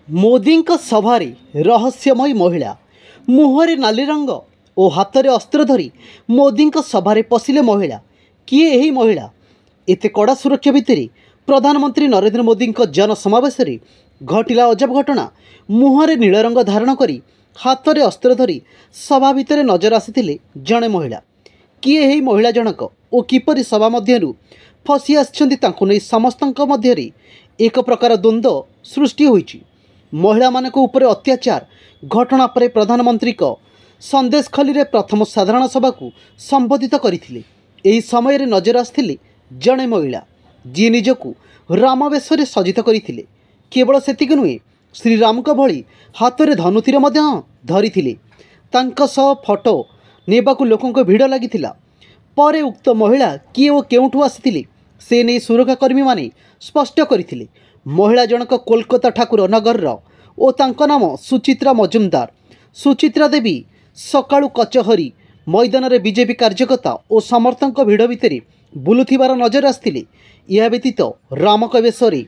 मोदीଙ୍କ सभारे रहस्यमयी महिला मुहरे नाली रंग और हाथ में अस्त्र धरी मोदीଙ୍କ सभारे पशिले महिला किए यही महिला एते कड़ा सुरक्षा भितर प्रधानमंत्री नरेंद्र मोदीଙ୍କ जनसमावेश घटिला अजब घटना। मुहरे नील रंग धारण करी हाथ में अस्त्र धरी सभा भितर नजर आसी जड़े महिला किए यही महिला जनक और किपरि सभा मध्यरु फसी आछंती तांको नै समस्तक मध्यरे एक प्रकार द्वंद्व सृष्टि होईछि। महिला मानक ऊपर अत्याचार घटना पर प्रधानमंत्री को संदेश खली प्रथम साधारण सभा को संबोधित करथिले। एही समय रे नजर आसथिले जड़े महिला जी निजकू रामवेश सज्जित करथिले। केवल सेतिक नुहे श्रीराम भली हाथ में धनुतीर धरी तांका सह फोटो नेबाकू लोकों भिड़ लगी। पर उक्त महिला किए और केउठू आसिथिले से नहीं सुरक्षाकर्मी माने स्पष्ट करथिले। महिला जनक कोलकाता ठाकुर नगर और तांका नाम सुचित्रा मजुमदार। सुचित्रा देवी सकाळू कचहरी मैदान में बीजेपी कार्यकर्ता और समर्थक भिड़ भितर बुलुथिबार नजर आसथिले। यह व्यतीत रामक वेशरे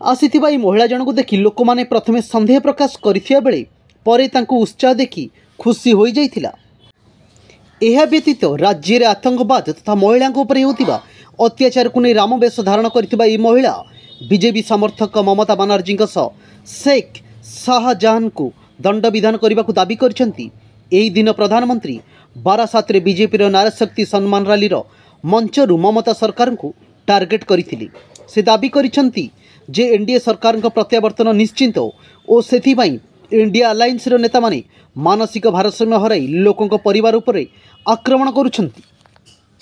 आसीथिबा महिला जनक देखि लोक माने प्रथमे संदेह प्रकाश करिथिया बेले परे तांको उत्साह देखि खुशी हो जाइथिला। यह व्यतीत राज्य में आतंकवाद तथा महिला होता अत्याचार को नहीं रामवेश धारण करथिबा महिला बीजेपी समर्थक ममता बानर्जी शेख शाहजहां को दंड विधान करने को दाबी करछंती। एही दिन प्रधानमंत्री बारासात रे बीजेपी नारी शक्ति सम्मान रैली मंचरू ममता सरकार को टार्गेट करथिले। से दाबी करछंती जे एनडीए सरकार प्रत्यावर्तन निश्चिंत और सेथिबाई इंडिया अलायंस नेता माने मानसिक भारसाम्य हराई लोकों परिवार उपरे आक्रमण करुछंती।